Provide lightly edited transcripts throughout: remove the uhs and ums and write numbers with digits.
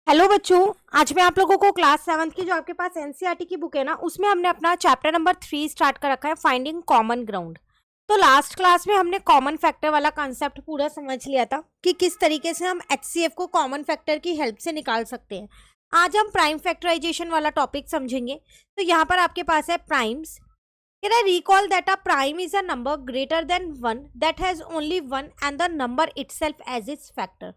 Hello बच्चों। आज मैं आप लोगों को क्लास 7th की जो आपके पास एनसीईआरटी की बुक है ना, उसमें हमने अपना चैप्टर नंबर 3 स्टार्ट कर रखा है, फाइंडिंग कॉमन ग्राउंड। तो लास्ट क्लास में हमने कॉमन फैक्टर वाला कॉन्सेप्ट पूरा समझ लिया था कि किस तरीके से हम एचसीएफ को कॉमन फैक्टर की हेल्प से निकाल सकते हैं। आज हम प्राइम फैक्टराइजेशन वाला टॉपिक समझेंगे। तो यहाँ पर आपके पास है primes. Can I recall that a prime is a number greater than 1 that has only 1 and the number itself as its factor।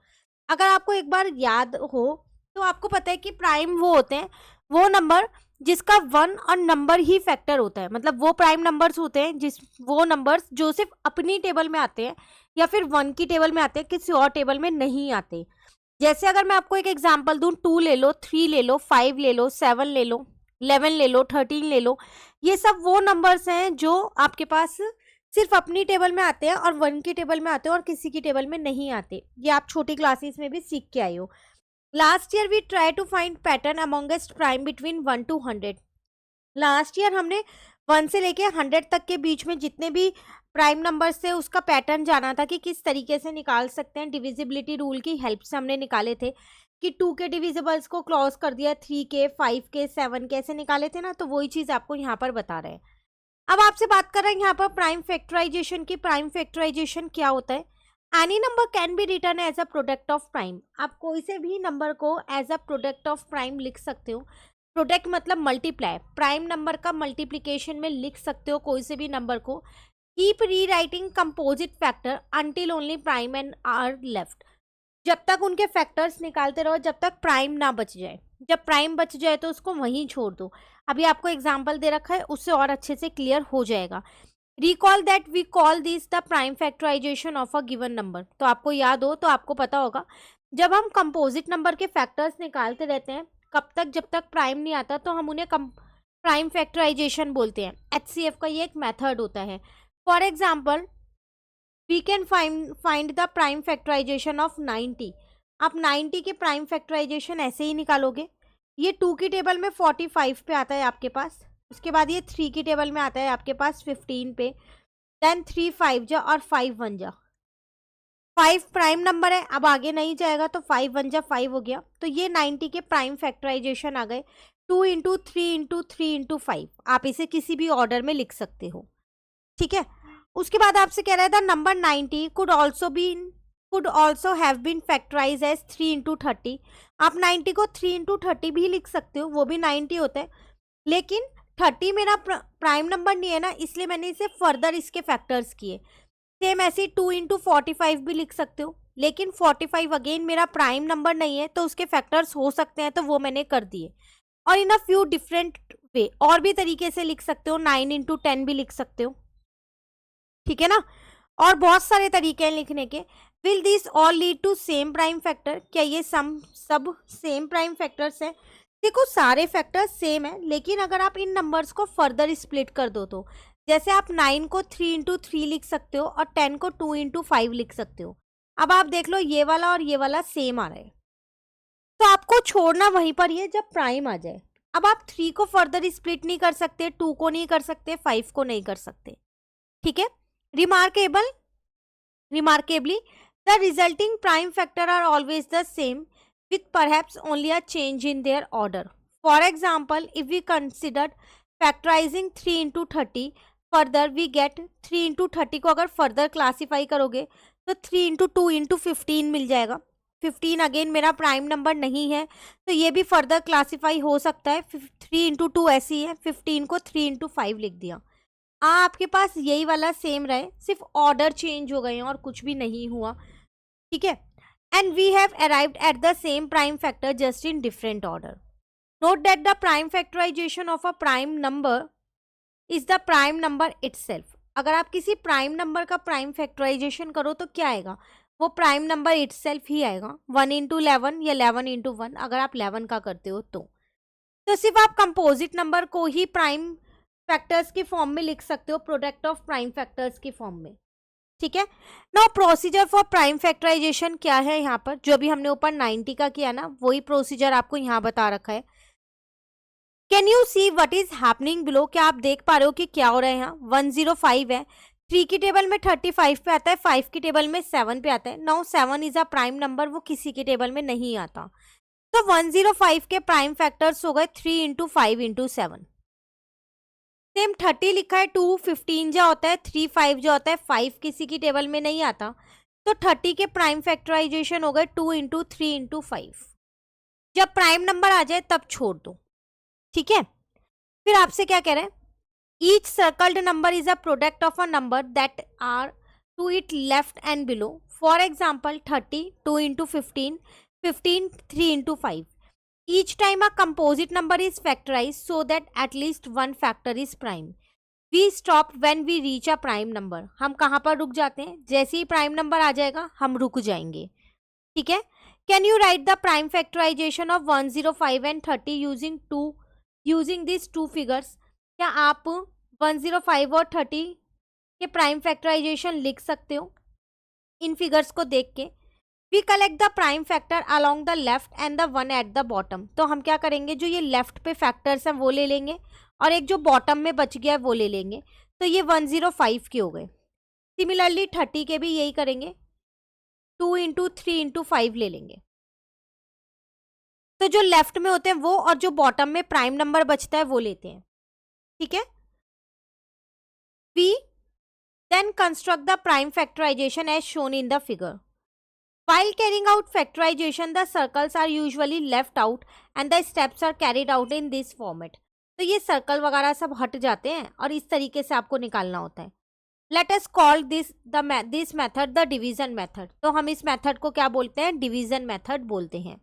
अगर आपको एक बार याद हो तो आपको पता है कि प्राइम वो होते हैं, वो नंबर जिसका 1 और नंबर ही फैक्टर होता है। मतलब वो प्राइम नंबर्स होते हैं वो नंबर्स जो सिर्फ अपनी टेबल में आते हैं या फिर 1 की टेबल में आते हैं, किसी और टेबल में नहीं आते। जैसे अगर मैं आपको एक एग्जांपल दूं, 2 ले लो, 3 ले लो, 5 ले लो, 7 ले लो, 11 ले लो, 13 ले लो। ये सब वो नंबर्स हैं जो आपके पास सिर्फ अपनी टेबल में आते हैं और 1 की टेबल में आते हैं और किसी की टेबल में नहीं आते। ये आप छोटी क्लासेस में भी सीख के आए हो। Last year we try to find pattern amongst prime between 1 to 100। Last year हमने 1 से लेके 100 तक के बीच में जितने भी प्राइम नंबर से उसका पैटर्न जाना था कि किस तरीके से निकाल सकते हैं। डिविजिबिलिटी रूल की हेल्प से हमने निकाले थे कि 2 के डिविजिबल्स को क्लोज कर दिया, 3 के, 5 के, 7 के ऐसे निकाले थे ना। तो वही चीज आपको यहाँ पर बता रहे हैं। अब आपसे बात कर रहे हैं यहाँ पर प्राइम फैक्टराइजेशन की। प्राइम फैक्टराइजेशन क्या होता है? Any number can be written as a product of prime. आप कोई से भी नंबर को as a product of prime लिख सकते हो। प्रोडक्ट मतलब मल्टीप्लाई, प्राइम नंबर का मल्टीप्लीकेशन में लिख सकते हो कोई से भी नंबर को। Keep rewriting composite factor until only prime and are left. जब तक उनके फैक्टर्स निकालते रहो जब तक प्राइम ना बच जाए। जब प्राइम बच जाए तो उसको वहीं छोड़ दो। अभी आपको एग्जाम्पल दे रखा है, उससे और अच्छे से क्लियर हो जाएगा। Recall that we call this the prime factorisation of a given number. तो आपको याद हो तो आपको पता होगा, जब हम कंपोजिट नंबर के फैक्टर्स निकालते रहते हैं कब तक, जब तक प्राइम नहीं आता तो हम उन्हें प्राइम फैक्टराइजेशन बोलते हैं। एचसीएफ का ये एक मेथड होता है। For example we can find the prime factorisation of 90। आप 90 के प्राइम फैक्टराइजेशन ऐसे ही निकालोगे। ये 2 की टेबल में 45 पे आता है आपके पास। उसके बाद ये 3 की टेबल में आता है आपके पास 15 पे। देन 3 5 जा और 5 1 जा। 5 प्राइम नंबर है, अब आगे नहीं जाएगा तो 5 1 जा 5 हो गया। तो ये 90 के प्राइम फैक्टराइजेशन आ गए। 2 इंटू 3 इंटू 3 इंटू 5। आप इसे किसी भी ऑर्डर में लिख सकते हो, ठीक है। उसके बाद आपसे कह रहा है the number 90 could also have been factorised as 3 into 30। आप 90 को 3 इंटू 30 भी लिख सकते हो, वो भी 90 होता है। लेकिन 30 मेरा प्राइम नंबर नहीं है ना, इसलिए मैंने इसे फर्दर इसके फैक्टर्स किए। सेम ऐसे 2 इंटू 45 भी लिख सकते हो, लेकिन 45 अगेन मेरा प्राइम नंबर नहीं है तो उसके फैक्टर्स हो सकते हैं, तो वो मैंने कर दिए। और इन अ फ्यू डिफरेंट वे, और भी तरीके से लिख सकते हो। 9 इंटू 10 भी लिख सकते हो, ठीक है ना। और बहुत सारे तरीके हैं लिखने के। Will this all lead to same prime factor? क्या ये सब सेम प्राइम फैक्टर्स हैं? देखो सारे फैक्टर्स सेम है, लेकिन अगर आप इन नंबर्स को फर्दर स्प्लिट कर दो तो जैसे आप 9 को 3 इंटू 3 लिख सकते हो और 10 को 2 इंटू 5 लिख सकते हो। अब आप देख लो ये वाला और ये वाला सेम आ रहा है, तो आपको छोड़ना वहीं पर ही है जब प्राइम आ जाए। अब आप 3 को फर्दर स्प्लिट नहीं कर सकते, 2 को नहीं कर सकते, 5 को नहीं कर सकते, ठीक है। Remarkably, the resulting prime factor are always the same, with perhaps only a change in their order. For example, if we considered factorizing 3 into 30, further we get 3 into 30 को अगर further classify करोगे तो 3 into 2 into 15 मिल जाएगा। 15 again मेरा prime number नहीं है, तो ये भी फर्दर क्लासीफाई हो सकता है। 3 इंटू 2 ऐसी है, 15 को 3 इंटू 5 लिख दिया। आपके पास यही वाला सेम रहे, सिर्फ ऑर्डर चेंज हो गए हैं और कुछ भी नहीं हुआ, ठीक है। And we have arrived at the same prime factor just in different order. Note that the prime factorisation of a prime number is the prime number itself. अगर आप किसी प्राइम नंबर का प्राइम फैक्टराइजेशन करो तो क्या आएगा? वो prime number itself ही आएगा। 1 इंटू 11 या 11 इंटू 1 अगर आप 11 का करते हो तो सिर्फ आप कंपोजिट नंबर को ही प्राइम फैक्टर्स की फॉर्म में लिख सकते हो, प्रोडक्ट ऑफ प्राइम फैक्टर्स की फॉर्म में, ठीक है। Now procedure for prime factorisation क्या है? यहाँ पर जो भी हमने ऊपर 90 का किया ना, वही प्रोसीजर आपको यहाँ बता रखा है। Can you see what is happening below? क्या आप देख पा रहे हो कि क्या हो रहा है यहाँ? 105 है, 3 की टेबल में 35 पे आता है, 5 की टेबल में 7 पे आता है। Now 7 is a prime number, वो किसी की टेबल में नहीं आता। तो 105 के प्राइम फैक्टर्स हो गए 3 इंटू 5 इंटू 7। सेम 30 लिखा है 2, 15 जो होता है 3, 5 जो होता है 5 किसी की टेबल में नहीं आता, तो 30 के प्राइम फैक्टराइजेशन हो गए 2 इंटू 3 इंटू 5। जब प्राइम नंबर आ जाए तब छोड़ दो, ठीक है। फिर आपसे क्या कह रहे हैं, each circled number is a product of a number that are to its left and below. For example 30 2 into 15, 15 3 into 5। Each time a composite number is factorized so that at least one factor is prime. We stop when we reach a prime number. हम कहाँ पर रुक जाते हैं, जैसे ही prime number आ जाएगा हम रुक जाएंगे, ठीक है। Can you write the prime factorization of 105 and 30 using these two figures? क्या आप 105 और 30 के प्राइम फैक्टराइजेशन लिख सकते हो इन फिगर्स को देख के? We collect the prime factor along the left and the one at the bottom. तो हम क्या करेंगे, जो ये लेफ्ट पे फैक्टर्स हैं वो ले लेंगे और एक जो बॉटम में बच गया है वो ले लेंगे। तो ये 105 के हो गए। सिमिलरली 30 के भी यही करेंगे, 2 इंटू 3 इंटू 5 ले लेंगे। तो जो लेफ्ट में होते हैं वो और जो बॉटम में प्राइम नंबर बचता है वो लेते हैं, ठीक है। We then construct the prime factorisation as shown in the figure. While carrying out factorization, the circles are usually left out and the steps are carried out in this format. तो ये circle वगैरह सब हट जाते हैं और इस तरीके से आपको निकालना होता है। Let us call this method the division method. तो हम इस मेथड को क्या बोलते हैं, डिवीजन मेथड बोलते हैं।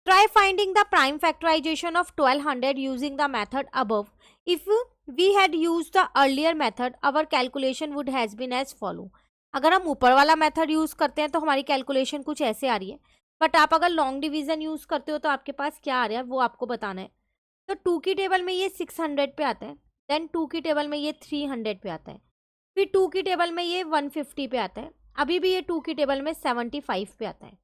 Try finding the prime factorization of 1200 using the method above. If we had used the earlier method, our calculation would has been as follow. अगर हम ऊपर वाला मेथड यूज करते हैं तो हमारी कैलकुलेशन कुछ ऐसे आ रही है, बट आप अगर लॉन्ग डिवीजन यूज करते हो तो आपके पास क्या आ रहा है वो आपको बताना है। तो 2 की टेबल में ये 600 पे आता है, देन 2 की टेबल में ये 300 पे आता है, फिर 2 की टेबल में ये 150 पे आता है, अभी भी ये 2 की टेबल में 75 पे आता है।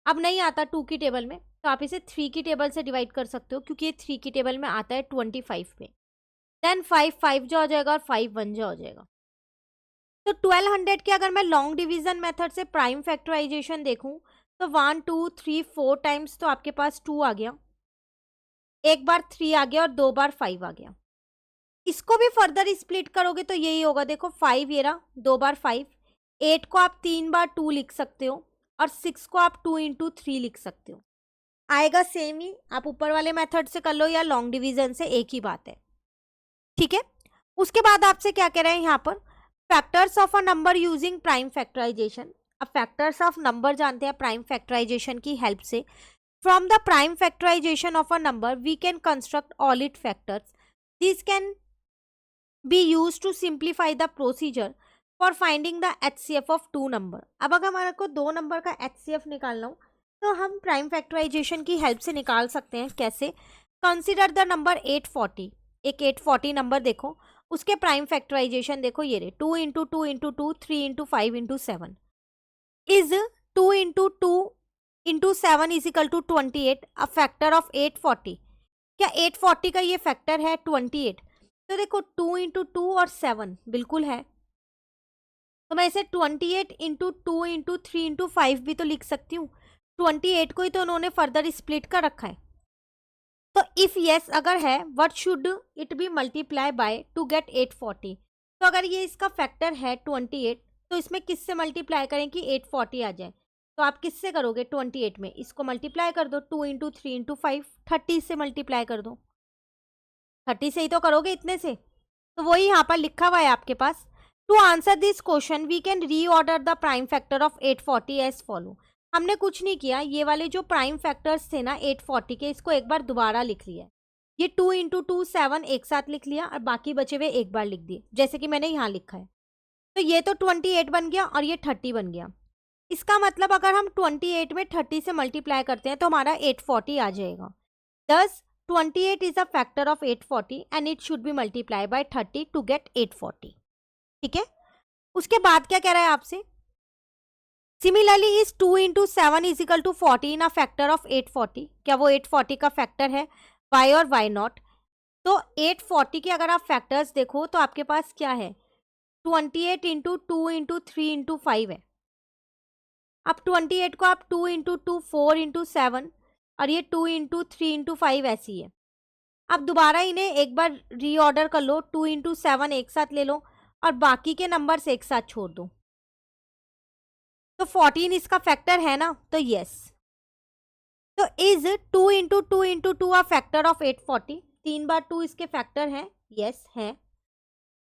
अब नहीं आता 2 की टेबल में तो आप इसे 3 की टेबल से डिवाइड कर सकते हो, क्योंकि ये 3 की टेबल में आता है 25 पे। देन 5 5 जो हो जाएगा और 5 1 जो हो जाएगा। तो 1200 के अगर मैं लॉन्ग डिवीजन मेथड से प्राइम फैक्टराइजेशन देखूं तो 1 2 3 4 टाइम्स तो आपके पास 2 आ गया, एक बार 3 आ गया और 2 बार 5 आ गया। इसको भी फर्दर स्प्लिट करोगे तो यही होगा, देखो 5 ये रहा, 2 बार 5, 8 को आप 3 बार 2 लिख सकते हो और 6 को आप 2 इंटू 3 लिख सकते हो। आएगा सेम ही, आप ऊपर वाले मेथड से कर लो या लॉन्ग डिवीजन से, एक ही बात है, ठीक है। उसके बाद आपसे क्या कह रहे हैं यहाँ पर, factors of a number using prime factorisation. अब फैक्टर्स ऑफ नंबर जानते हैं प्राइम फैक्टराइजेशन की हेल्प से। From the prime factorisation of a number we can construct all its factors. This can be used to simplify the procedure for finding the HCF of 2 number. अब अगर हमारे को 2 number का HCF निकालना हो तो हम प्राइम फैक्टराइजेशन की हेल्प से निकाल सकते हैं। कैसे, कंसिडर द नंबर 840। एक 840 नंबर देखो, उसके प्राइम फैक्टराइजेशन देखो, ये रे 2 into 2 into 2 3 into 5 into 7 is 2 into 2 into 7 is equal to 28, a factor of 840। क्या 840 का ये फैक्टर है 28? तो देखो 2 इंटू 2 और 7 बिल्कुल है, तो मैं इसे 28 इंटू 2 इंटू 3 इंटू 5 भी तो लिख सकती हूँ। 28 को ही तो उन्होंने फर्दर स्प्लिट कर रखा है। तो इफ यस अगर है, what should it be multiplied by to get 840। तो अगर ये इसका फैक्टर है 28 तो इसमें किससे मल्टीप्लाई करें कि 840 आ जाए? तो आप किससे करोगे, 28 में इसको मल्टीप्लाई कर दो, 2 इंटू 3 इंटू 5, 30 से मल्टीप्लाई कर दो, 30 से ही तो करोगे इतने से। तो वही यहाँ पर लिखा हुआ है आपके पास। To answer this question we can reorder the prime factor of 840 as follow. हमने कुछ नहीं किया, ये वाले जो प्राइम फैक्टर्स थे ना 840 के, इसको एक बार दोबारा लिख लिया। ये 2 इंटू 2 7 एक साथ लिख लिया और बाकी बचे हुए एक बार लिख दिए, जैसे कि मैंने यहाँ लिखा है। तो ये तो 28 बन गया और ये 30 बन गया। इसका मतलब अगर हम 28 में 30 से मल्टीप्लाई करते हैं तो हमारा 840 आ जाएगा। This 28 is a factor of 840 and it should be multiplied by 30 to get 840, ठीक है। उसके बाद क्या कह रहा है आपसे, similarly is 2 into 7 is equal to 14 a factor of 840। क्या वो 840 का फैक्टर है, वाई और वाई नॉट? तो 840 के अगर आप फैक्टर्स देखो तो आपके पास क्या है, 28 इंटू 2 इंटू 3 इंटू 5 है। अब 28 को आप 2 इंटू 2 4 इंटू 7 और ये 2 इंटू 3 इंटू 5 ऐसी है। अब दोबारा इन्हें एक बार रीऑर्डर कर लो, 2 इंटू 7 एक साथ ले लो और बाकी के नंबर्स एक साथ छोड़ दो। तो 14 इसका फैक्टर है ना, तो यस। तो is 2 into 2 into 2 a factor of 840? 3 बार 2 इसके फैक्टर हैं, यस है।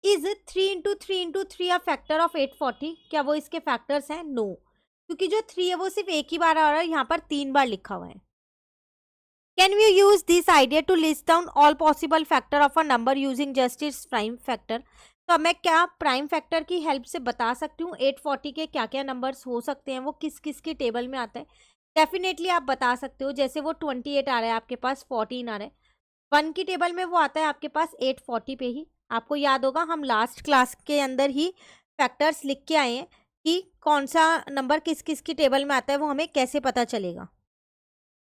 Is 3 into 3 into 3 a factor of 840? क्या वो इसके फैक्टर्स हैं? नो, क्योंकि जो 3 है वो सिर्फ एक ही बार आ रहा है, यहाँ पर 3 बार लिखा हुआ है। Can we use this idea to list down all possible factor of a number using just its prime factor? तो अब मैं क्या प्राइम फैक्टर की हेल्प से बता सकती हूँ 840 के क्या क्या नंबर्स हो सकते हैं, वो किस किस की टेबल में आता है? डेफिनेटली आप बता सकते हो। जैसे वो 28 आ रहा है आपके पास, 14 आ रहा है, 1 की टेबल में वो आता है आपके पास 840 पे ही। आपको याद होगा हम लास्ट क्लास के अंदर ही फैक्टर्स लिख के आए हैं कि कौन सा नंबर किस किस की टेबल में आता है, वो हमें कैसे पता चलेगा,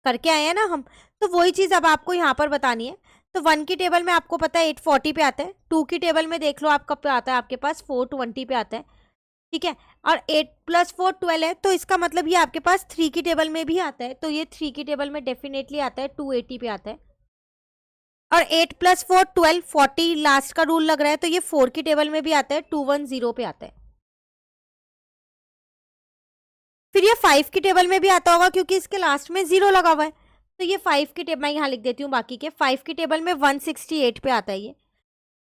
करके आए हैं ना हम। तो वही चीज़ अब आपको यहाँ पर बतानी है। तो 1 की टेबल में आपको पता है 840 पे आता है, 2 की टेबल में देख लो आप कब पे आता है, आपके पास 420 पे आता है, ठीक है। और 8 + 4 12 है, तो इसका मतलब ये आपके पास 3 की टेबल में भी आता है, तो ये 3 की टेबल में डेफिनेटली आता है, 280 पे आता है। और 8 + 4 12, 40 लास्ट का रूल लग रहा है, तो ये 4 की टेबल में भी आता है, 210 पे आता है। फिर ये 5 की टेबल में भी आता होगा क्योंकि इसके लास्ट में 0 लगा हुआ है, तो ये 5 की टेबल, मैं यहाँ लिख देती हूँ बाकी के, 5 की टेबल में 168 पे आता है ये।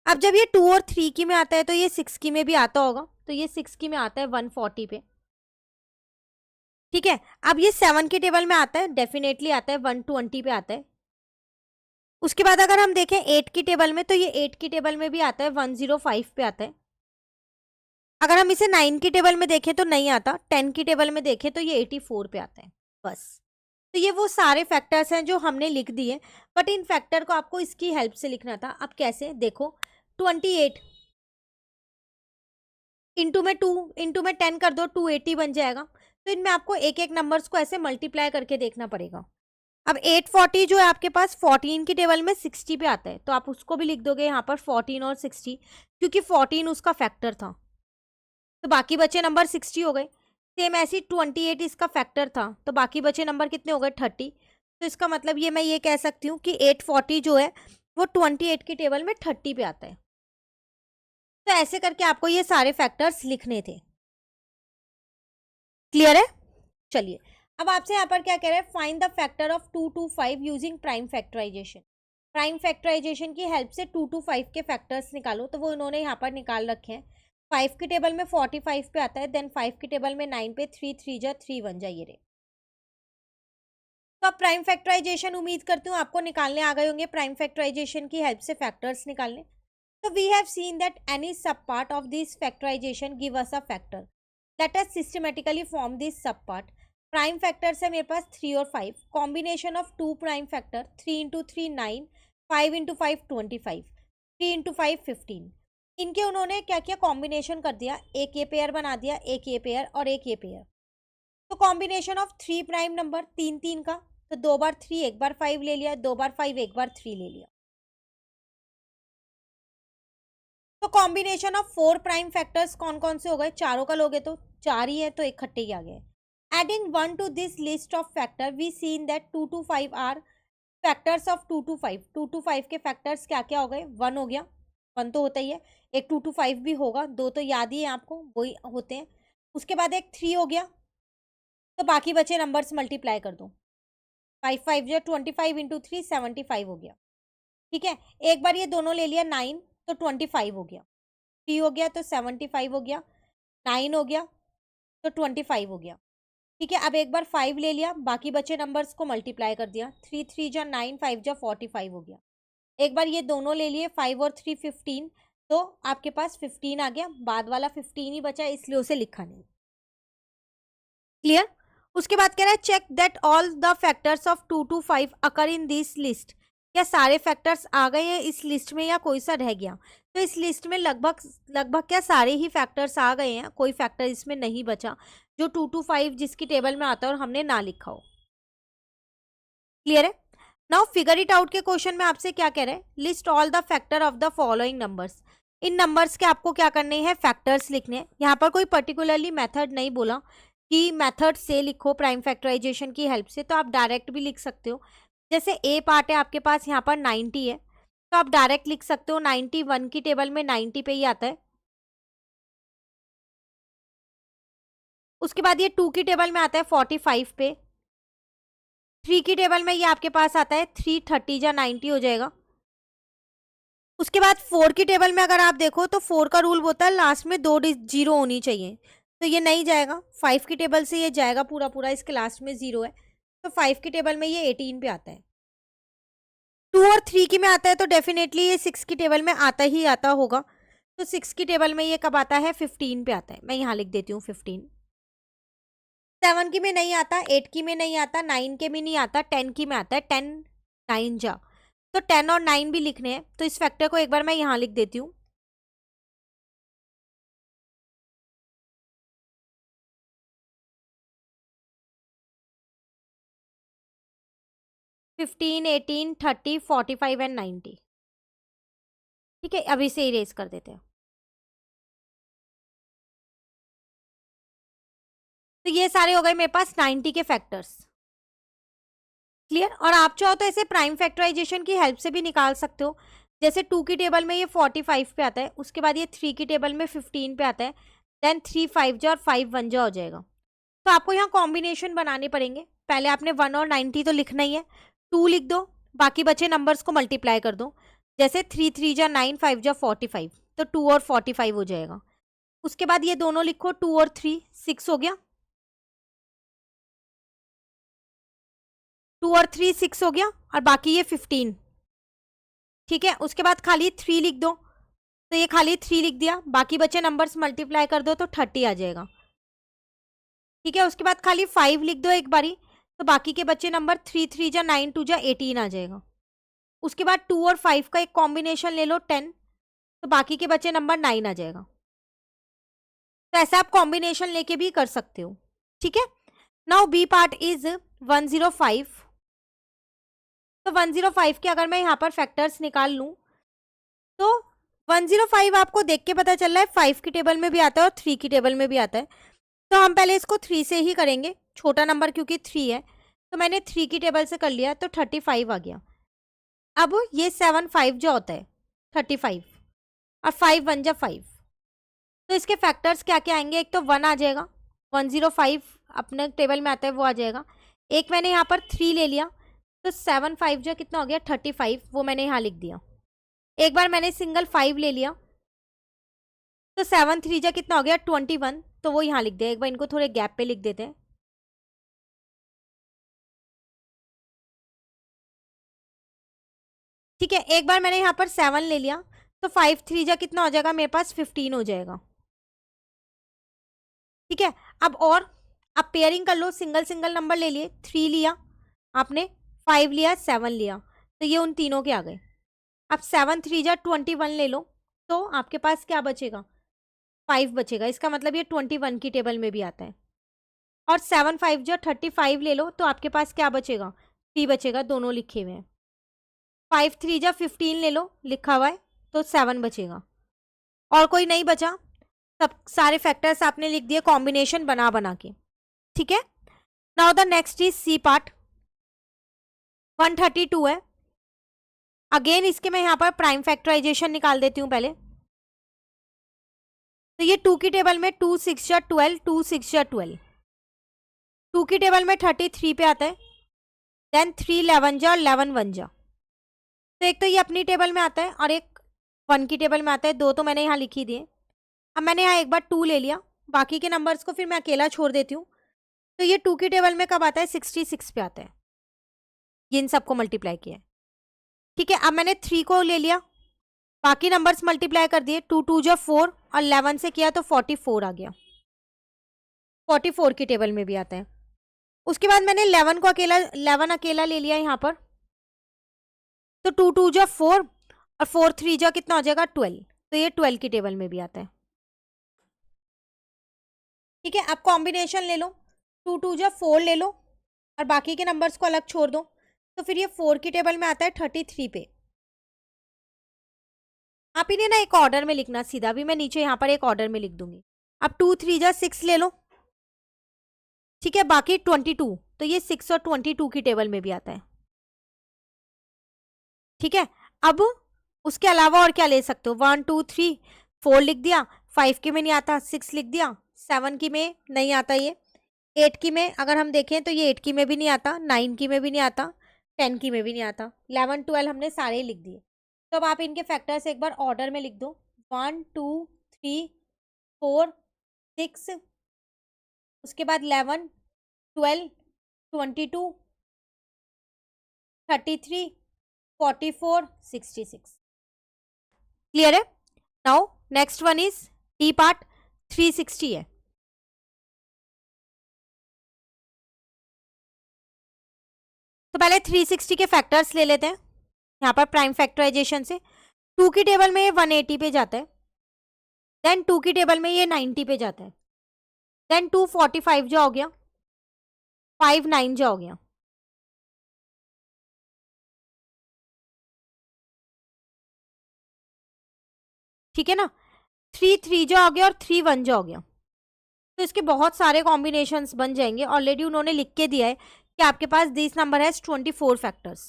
अब जब ये 2 और 3 की में आता है तो ये 6 की में भी आता होगा, तो ये 6 की में आता है 140 पे, ठीक है। अब ये 7 की टेबल में आता है, डेफिनेटली आता है 120 पे आता है। उसके बाद अगर हम देखें 8 की टेबल में, तो ये 8 की टेबल में भी आता है, 105 पे आता है। अगर हम इसे 9 की टेबल में देखें तो नहीं आता, 10 की टेबल में देखें तो ये 84 पे आता है, बस। तो ये वो सारे फैक्टर्स हैं जो हमने लिख दिए, बट इन फैक्टर को आपको इसकी हेल्प से लिखना था। अब कैसे, देखो 28 इंटू में 2 इंटू में 10 कर दो, 280 बन जाएगा। तो इनमें आपको एक एक नंबर्स को ऐसे मल्टीप्लाई करके देखना पड़ेगा। अब 840 जो है आपके पास 14 की टेबल में 60 पे आता है, तो आप उसको भी लिख दोगे यहाँ पर 14 और 60, क्योंकि 14 उसका फैक्टर था, तो बाकी बचे नंबर 60 हो गए। सेम ऐसी 28 इसका फैक्टर था, तो बाकी बचे नंबर कितने हो गए, 30। तो इसका मतलब ये मैं ये कह सकती हूँ कि 840 जो है वो 28 की टेबल में 30 पे आता है। तो ऐसे करके आपको ये सारे फैक्टर्स लिखने थे। क्लियर है? चलिए, अब आपसे यहाँ पर क्या कह रहा है, find the factor of 2 to 5 using prime factorisation. Prime factorisation की हेल्प से 2 to 5 के फैक्टर्स निकालो, तो वो इन्होंने यहाँ पर निकाल रखे हैं। 5 की टेबल में 45 पे आता है, देन 5 की टेबल में 9 पे 3 3 जा 3 1 जा, ये रे। तो अब प्राइम फैक्टराइजेशन उम्मीद करती हूँ आपको निकालने आ गए होंगे, प्राइम फैक्टराइजेशन की हेल्प से फैक्टर्स निकालने। तो we have seen that any sub part of this factorisation give us a factor, let us systematically form this sub part. Prime factors है मेरे पास 3 और 5, combination of 2 prime factor, 3 into 3 9, 5 into 5 25, 3 into 5 15। इनके उन्होंने क्या किया, कॉम्बिनेशन कर दिया, एक ये पेयर बना दिया, एक ये पेयर और एक ये पेयर। तो कॉम्बिनेशन ऑफ 3 प्राइम नंबर, 3 3 का, तो 2 बार 3 1 बार 5 ले लिया, 2 बार 5 1 बार 3 ले लिया। तो कॉम्बिनेशन ऑफ 4 प्राइम फैक्टर्स कौन कौन से हो गए, चारों का लोगे तो 4 ही है, तो इकट्ठे ही आ गए। Adding 1 to this list of factor, we seen that 2 to 5 are factors of 2 to 5. 2 to 5 के factors क्या क्या हो गए, 1 हो गया, 1 तो होता ही है, एक 2 to 5 भी होगा, 2 तो याद ही है आपको, वही होते हैं। उसके बाद एक 3 हो गया, तो बाकी बचे नंबर्स मल्टीप्लाई कर दो, 5 5 जो 25 इंटू 3 75 हो गया, ठीक है। एक बार ये दोनों ले लिया, 9 तो 25 हो गया, 3 हो गया तो 75 हो गया, 9 हो गया तो 25 हो गया, ठीक है। अब एक बार 5 ले लिया, बाकी बचे नंबर्स को मल्टीप्लाई कर दिया, 3 3 जा 9, 5 जा 45 हो गया। एक बार ये दोनों ले लिए, 5 और 3 15, तो आपके पास 15 आ गया, बाद वाला 15 ही बचा, इसलिए उसे लिखा नहीं। क्लियर? उसके बाद कह रहा है check that all the factors of 2 to 5 occur in this list. क्या सारे फैक्टर्स आ गए हैं इस लिस्ट में या कोई सा रह गया? तो इस लिस्ट में लगभग क्या सारे ही फैक्टर्स आ गए हैं, कोई फैक्टर इसमें नहीं बचा जो 2 to 5 जिसकी टेबल में आता है और हमने ना लिखा हो। क्लियर है? नाउ फिगर इट आउट के क्वेश्चन में आपसे क्या कह रहे हैं, list all the factor of the following numbers. In numbers के आपको क्या करने हैं, फैक्टर्स लिखने हैं। यहाँ पर कोई पर्टिकुलरली मेथड नहीं बोला, की मेथड से लिखो, प्राइम फैक्टराइजेशन की हेल्प से, तो आप डायरेक्ट भी लिख सकते हो। जैसे ए पार्ट है आपके पास यहाँ पर 90 है, तो आप डायरेक्ट लिख सकते हो 91 की टेबल में 90 पे ही आता है। उसके बाद ये 2 की टेबल में आता है 45 पे। 3 की टेबल में ये आपके पास आता है 330 या 90 हो जाएगा। उसके बाद 4 की टेबल में अगर आप देखो तो 4 का रूल होता है लास्ट में 2 जीरो होनी चाहिए, तो ये नहीं जाएगा। 5 की टेबल से ये जाएगा पूरा पूरा, इसके लास्ट में 0 है, तो 5 की टेबल में ये 18 पे आता है। 2 और 3 की में आता है तो डेफिनेटली ये 6 की टेबल में आता ही आता होगा, तो 6 की टेबल में ये कब आता है? 15 पे आता है। मैं यहाँ लिख देती हूँ 15। 7 की में नहीं आता, 8 की में नहीं आता, 9 के में नहीं आता, 10 की में आता है। 10 9 जा, तो 10 और 9 भी लिखने हैं, तो इस फैक्टर को एक बार मैं यहाँ लिख देती हूँ। Fifteen, 18, 30, 45 and 90। ठीक है, अभी से इरेज कर देते हैं। तो ये सारे हो गए मेरे पास 90 के फैक्टर्स। क्लियर? और आप चाहो तो ऐसे प्राइम फैक्टराइजेशन की हेल्प से भी निकाल सकते हो। जैसे 2 की टेबल में ये 45 पे आता है, उसके बाद ये 3 की टेबल में 15 पे आता है, देन 3 5 जा और 5 1 जा हो जाएगा। तो आपको यहाँ कॉम्बिनेशन बनाने पड़ेंगे। पहले आपने 1 और 90 तो लिखना ही है, 2 लिख दो, बाकी बचे नंबर्स को मल्टीप्लाई कर दो। जैसे 3 3 जा 9, 5 जा 45, तो 2 और 45 हो जाएगा। उसके बाद ये दोनों लिखो, 2 और 3 6 हो गया, 2 और 3 6 हो गया, और बाकी ये 15। ठीक है, उसके बाद खाली 3 लिख दो, तो ये खाली 3 लिख दिया, बाकी बचे नंबर्स मल्टीप्लाई कर दो तो 30 आ जाएगा। ठीक है, उसके बाद खाली 5 लिख दो एक बारी, तो बाकी के बचे नंबर 3 3 जा 9 2 जा 18 आ जाएगा। उसके बाद 2 और 5 का एक कॉम्बिनेशन ले लो 10, तो बाकी के बचे नंबर 9 आ जाएगा। तो ऐसा आप कॉम्बिनेशन लेके भी कर सकते हो। ठीक है, नाउ बी पार्ट इज 105। तो 105 के अगर मैं यहाँ पर फैक्टर्स निकाल लूँ तो 105 आपको देख के पता चल रहा है 5 की टेबल में भी आता है और 3 की टेबल में भी आता है। तो हम पहले इसको 3 से ही करेंगे, छोटा नंबर क्योंकि 3 है, तो मैंने 3 की टेबल से कर लिया तो 35 आ गया। अब ये 7 5 जो होता है 35, और 5 1 जा 5, तो इसके फैक्टर्स क्या क्या आएंगे? एक तो 1 आ जाएगा, 105 अपने टेबल में आता है वो आ जाएगा। एक मैंने यहाँ पर 3 ले लिया, तो 7 5 जो कितना हो गया 35, वो मैंने यहाँ लिख दिया। एक बार मैंने सिंगल 5 ले लिया, तो 7 3 जा कितना हो गया 21, तो वो यहाँ लिख दिया। एक बार इनको थोड़े गैप पे लिख देते हैं। ठीक है, एक बार मैंने यहाँ पर 7 ले लिया, तो 5 3 जा कितना हो जाएगा मेरे पास 15 हो जाएगा। ठीक है, अब और आप पेयरिंग कर लो, सिंगल सिंगल नंबर ले लिए, 3 लिया आपने, 5 लिया, 7 लिया, तो ये उन तीनों के आ गए। अब 7 3 जा 21 ले लो, तो आपके पास क्या बचेगा? 5 बचेगा। इसका मतलब ये 21 की टेबल में भी आता है। और 7 5 जा 35 ले लो, तो आपके पास क्या बचेगा? 3 बचेगा, दोनों लिखे हुए हैं। 5 3 जा 15 ले लो, लिखा हुआ है, तो 7 बचेगा। और कोई नहीं बचा, सब सारे फैक्टर्स आपने लिख दिए कॉम्बिनेशन बना बना के। ठीक है, now the next is C part. 132 है। अगेन इसके मैं यहाँ पर प्राइम फैक्टराइजेशन निकाल देती हूँ पहले। तो ये 2 की टेबल में 2 6 जा 12, 2 6 जा 12, 2 की टेबल में 33 पे आता है, देन 3 11 जा और 11 1 जा। तो एक तो ये अपनी टेबल में आता है और एक 1 की टेबल में आता है, दो तो मैंने यहाँ लिखी दिए। अब मैंने यहाँ एक बार 2 ले लिया, बाकी के नंबर्स को फिर मैं अकेला छोड़ देती हूँ। तो ये 2 की टेबल में कब आता है? 66 पे आता है। ये इन सबको मल्टीप्लाई किया है। ठीक है, अब मैंने 3 को ले लिया, बाकी नंबर्स मल्टीप्लाई कर दिए, 2 2 जा 4 और 11 से किया तो 44 आ गया। 44 की टेबल में भी आता है। उसके बाद मैंने 11 अकेला ले लिया यहाँ पर, तो 2 2 जा 4 और 4 3 जा कितना हो जाएगा 12, तो ये 12 की टेबल में भी आता है। ठीक है, अब कॉम्बिनेशन ले लो, 2 2 जा 4 ले लो और बाकी के नंबर्स को अलग छोड़ दो, तो फिर ये 4 की टेबल में आता है 33 पे। आप इन्हें ना एक ऑर्डर में लिखना सीधा, भी मैं नीचे यहाँ पर एक ऑर्डर में लिख दूंगी। अब 2 3 जा 6 ले लो, ठीक है, बाकी 22 तो ये 6 और 22 की टेबल में भी आता है। ठीक है, अब उसके अलावा और क्या ले सकते हो, 1 2 3 4 लिख दिया, 5 की में नहीं आता, 6 लिख दिया, 7 की में नहीं आता, ये 8 की में अगर हम देखें तो ये 8 की में भी नहीं आता, 9 की में भी नहीं आता, 10 की में भी नहीं आता, 11 12 हमने सारे ही लिख दिए। तो अब आप इनके फैक्टर्स एक बार ऑर्डर में लिख दो, 1 2 3 4 6, उसके बाद 11 12 22 33 44 66। क्लियर है? Now next one is D part, 360 है। तो पहले 360 के फैक्टर्स ले लेते हैं यहाँ पर प्राइम फैक्टराइजेशन से। 2 की टेबल में ये 180 पे जाता है, देन 2 की टेबल में ये 90 पे जाता है, देन 245 जो हो गया, 59 जो हो गया। ठीक है ना, 3 जो हो गया और 3 जो हो गया। तो इसके बहुत सारे कॉम्बिनेशंस बन जाएंगे, ऑलरेडी उन्होंने लिख के दिया है कि आपके पास दिस नंबर है 24 फैक्टर्स।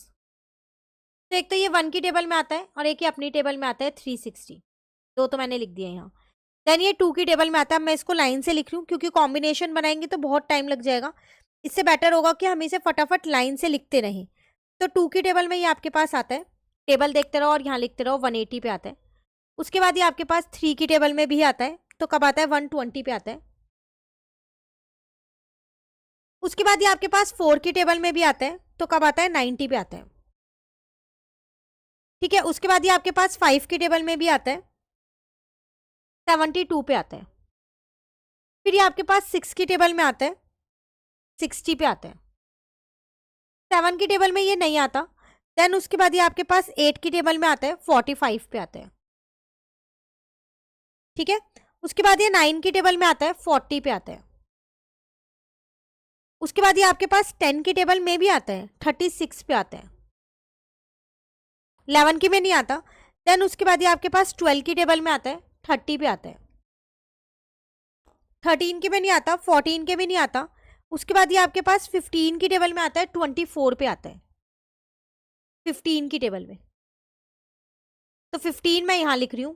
तो एक तो ये 1 की टेबल में आता है और एक ही अपनी टेबल में आता है 360, दो तो मैंने लिख दिया यहाँ। देन ये 2 की टेबल में आता है, मैं इसको लाइन से लिख रही हूँ क्योंकि कॉम्बिनेशन बनाएंगे तो बहुत टाइम लग जाएगा, इससे बेटर होगा कि हम इसे फटाफट लाइन से लिखते रहें। तो 2 की टेबल में ये आपके पास आता है, टेबल देखते रहो और यहाँ लिखते रहो, 180 पे आता है। उसके बाद ये आपके पास 3 की टेबल में भी आता है, तो कब आता है, 120 पे आता है। उसके बाद ये आपके पास 4 की टेबल में भी आता है, तो कब आता है, 90 पे आता है। ठीक है, उसके बाद ये आपके पास 5 की टेबल में भी आता है, 72 पे आता है। फिर ये आपके पास 6 की टेबल में आता है, 60 पे आता है। 7 की टेबल में ये नहीं आता, देन उसके बाद ये आपके पास 8 की टेबल में आता है, 45 पे आता है। ठीक है, उसके बाद ये 9 की टेबल में आता है, 40 पे आता है। उसके बाद ये आपके पास 10 की टेबल में भी आता है, 36 पे आता है। 11 की में नहीं आता, देन उसके बाद ये आपके पास 12 की टेबल में आता है, 30 पे आता है। 13 के में नहीं आता, 14 के में नहीं आता। उसके बाद ये आपके पास 15 की टेबल में आता है, 24 पे आता है, 15 की टेबल में। तो 15 मैं यहां लिख रही हूं।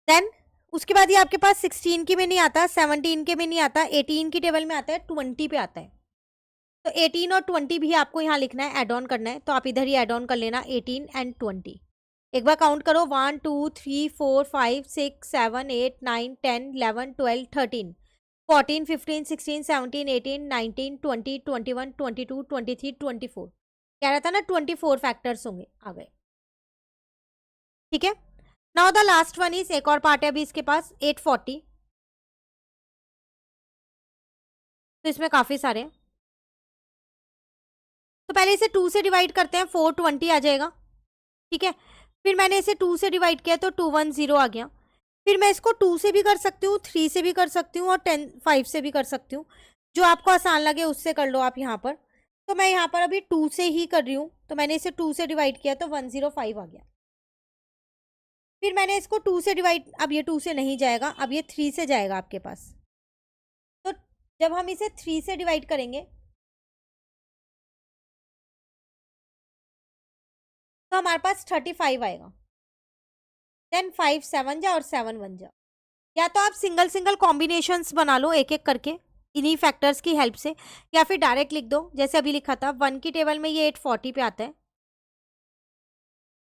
देन उसके बाद ये आपके पास 16 की में नहीं आता, 17 के में नहीं आता, 18 की टेबल में आता है, 20 पे आता है। तो 18 और 20 भी आपको यहाँ लिखना है, एड ऑन करना है, तो आप इधर ही एड ऑन कर लेना, 18 एंड 20। एक बार काउंट करो, 1 2 3 4 5 6 7 8 9 10 11 12 13 14 15 16 17 18 19 20 21 22 23 24। कह रहा था ना 24 फैक्टर्स होंगे, आ गए। ठीक है, now the last one is, एक और पार्ट है अभी इसके पास, 840। तो इसमें काफी सारे हैं, तो पहले इसे 2 से डिवाइड करते हैं, 420 आ जाएगा। ठीक है, फिर मैंने इसे 2 से डिवाइड किया तो 210 आ गया। फिर मैं इसको 2 से भी कर सकती हूँ, 3 से भी कर सकती हूँ और 5 से भी कर सकती हूँ, जो आपको आसान लगे उससे कर लो आप यहाँ पर। तो मैं यहाँ पर अभी 2 से ही कर रही हूँ, तो मैंने इसे 2 से डिवाइड किया तो 105 आ गया। फिर मैंने इसको 2 से डिवाइड, अब ये 2 से नहीं जाएगा, अब ये 3 से जाएगा आपके पास। तो जब हम इसे 3 से डिवाइड करेंगे तो हमारे पास 35 आएगा। देन 5 7 जा और 7 1 जा। या तो आप सिंगल सिंगल कॉम्बिनेशंस बना लो एक एक करके इन्हीं फैक्टर्स की हेल्प से, या फिर डायरेक्ट लिख दो जैसे अभी लिखा था। 1 की टेबल में ये 840 पे आता है,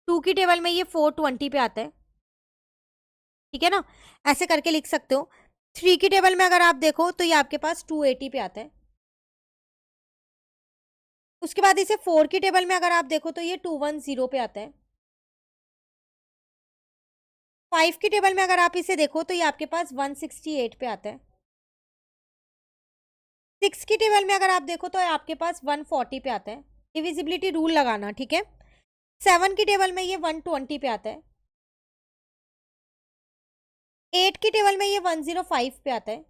2 की टेबल में ये 420 पे आता है। ठीक है ना, ऐसे करके लिख सकते हो। 3 की टेबल में अगर आप देखो तो ये आपके पास 280 पे आता है। उसके बाद इसे 4 की टेबल में अगर आप देखो तो ये 210 पे आता है। 5 की टेबल में अगर आप इसे देखो तो ये आपके पास 168 पे आता है। 6 की टेबल में अगर आप देखो तो आपके पास 140 पे आता है। डिविजिबिलिटी रूल लगाना, ठीक है। 7 की टेबल में ये 120 पे आता है। 8 की टेबल में ये 105 पे आता है।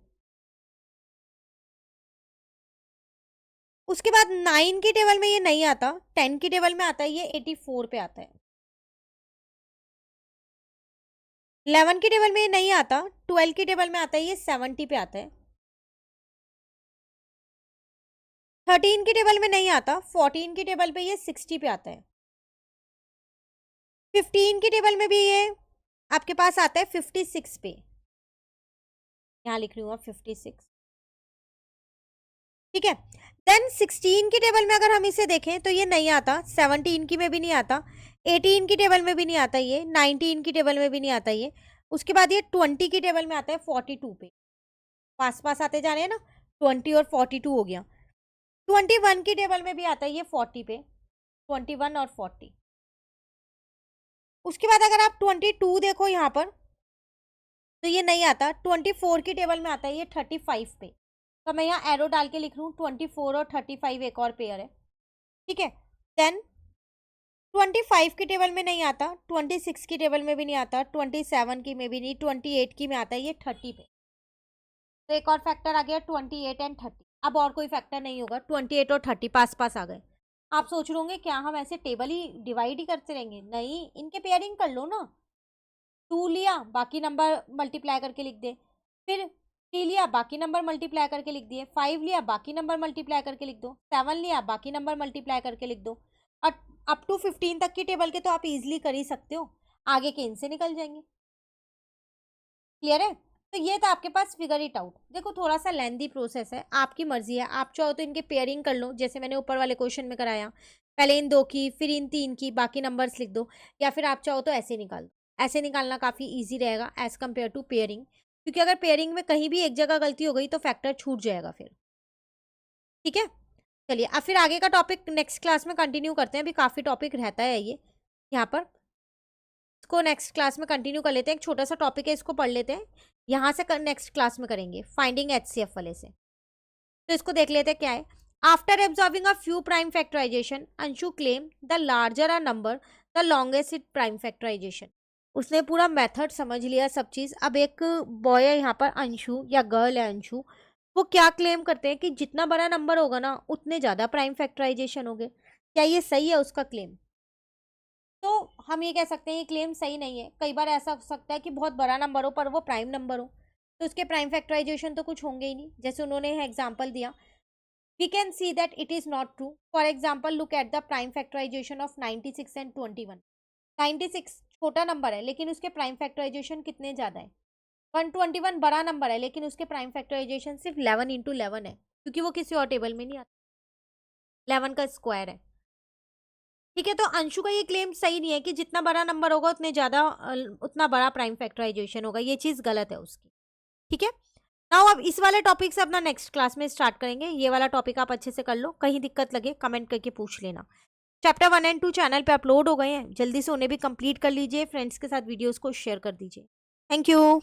उसके बाद 9 की टेबल में ये नहीं आता, 10 की टेबल में आता है, ये 84 पे आता है। 11 की टेबल में ये नहीं आता, 12 की टेबल में आता है, ये 70 पे आता है। 13 की टेबल में नहीं आता, 14 की टेबल पे ये 60 पे आता है। 15 की टेबल में भी ये आपके पास आता है 56 पे, यहाँ लिख रही हूँ 56, ठीक है। देन 16 की टेबल में अगर हम इसे देखें तो ये नहीं आता, 17 की में भी नहीं आता, 18 की टेबल में भी नहीं आता, ये 19 की टेबल में भी नहीं आता ये। उसके बाद ये 20 की टेबल में आता है 42 पे, पास पास आते जा रहे हैं ना, 20 और 42 हो गया। 21 की टेबल में भी आता है ये 40 पे, 21 और 40। उसके बाद अगर आप 22 देखो यहाँ पर तो ये नहीं आता, 24 की टेबल में आता है ये 35 पे, तो मैं यहाँ एरो डाल के लिख रही हूँ 24 और 35 एक और पेयर है, ठीक है। देन 25 की टेबल में नहीं आता, 26 की टेबल में भी नहीं आता, 27 की में भी नहीं, 28 की में आता है ये 30 पे। तो एक और फैक्टर आ गया 28 एंड 30। अब और कोई फैक्टर नहीं होगा, 28 और 30 पास पास आ गए। आप सोच रहे होंगे क्या हम ऐसे टेबल ही डिवाइड ही करते रहेंगे? नहीं, इनके पेयरिंग कर लो ना। 2 लिया, बाकी नंबर मल्टीप्लाई करके लिख दे, फिर 3 लिया, बाकी नंबर मल्टीप्लाई करके लिख दिए, 5 लिया, बाकी नंबर मल्टीप्लाई करके लिख दो, 7 लिया, बाकी नंबर मल्टीप्लाई करके लिख दो। और अप टू 15 तक की टेबल के तो आप इजिली कर ही सकते हो, आगे के इनसे निकल जाएंगे। क्लियर है? तो ये था आपके पास फिगर इट आउट। देखो थोड़ा सा लेंदी प्रोसेस है, आपकी मर्जी है, आप चाहो तो इनके पेयरिंग कर लो जैसे मैंने ऊपर वाले क्वेश्चन में कराया, पहले इन 2 की फिर इन 3 की, बाकी नंबर्स लिख दो, या फिर आप चाहो तो ऐसे निकाल दो। ऐसे निकालना काफ़ी ईजी रहेगा एज कम्पेयर टू पेयरिंग, क्योंकि अगर पेयरिंग में कहीं भी एक जगह गलती हो गई तो फैक्टर छूट जाएगा फिर, ठीक है। चलिए अब फिर आगे का टॉपिक नेक्स्ट क्लास में कंटिन्यू करते हैं, अभी काफ़ी टॉपिक रहता है ये यहाँ पर, इसको नेक्स्ट क्लास में कंटिन्यू कर लेते हैं। एक छोटा सा टॉपिक है, इसको पढ़ लेते हैं, यहाँ से नेक्स्ट क्लास में करेंगे फाइंडिंग HCF वाले से। तो इसको देख लेते हैं क्या है। After observing a few prime factorisation, Anshu claim the larger a number the longest it prime factorisation. उसने पूरा मेथड समझ लिया सब चीज़। अब एक बॉय है यहाँ पर अंशु, या गर्ल है अंशु, वो क्या क्लेम करते हैं कि जितना बड़ा नंबर होगा ना उतने ज़्यादा प्राइम फैक्टराइजेशन होंगे। क्या ये सही है उसका क्लेम? तो हम ये कह सकते हैं ये क्लेम सही नहीं है। कई बार ऐसा हो सकता है कि बहुत बड़ा नंबर हो पर वो प्राइम नंबर हो, तो उसके प्राइम फैक्टराइजेशन तो कुछ होंगे ही नहीं, जैसे उन्होंने एग्जाम्पल दिया। We can see that it is not true. For example look at the prime factorisation of 96 and 21। 96 छोटा नंबर है लेकिन उसके प्राइम फैक्टराइजेशन कितने ज़्यादा है। 121 बड़ा नंबर है लेकिन उसके प्राइम फैक्टराइजेशन सिर्फ 11 इंटू 11 है, क्योंकि वो किसी और टेबल में नहीं आता, 11 का स्क्वायर है, ठीक है। तो अंशु का ये क्लेम सही नहीं है कि जितना बड़ा नंबर होगा उतने ज़्यादा उतना बड़ा प्राइम फैक्टराइजेशन होगा, ये चीज़ गलत है उसकी, ठीक है। नाउ अब इस वाले टॉपिक से अपना नेक्स्ट क्लास में स्टार्ट करेंगे। ये वाला टॉपिक आप अच्छे से कर लो, कहीं दिक्कत लगे कमेंट करके पूछ लेना। चैप्टर 1 एंड 2 चैनल पे अपलोड हो गए हैं, जल्दी से उन्हें भी कंप्लीट कर लीजिए, फ्रेंड्स के साथ वीडियोस को शेयर कर दीजिए। Thank you.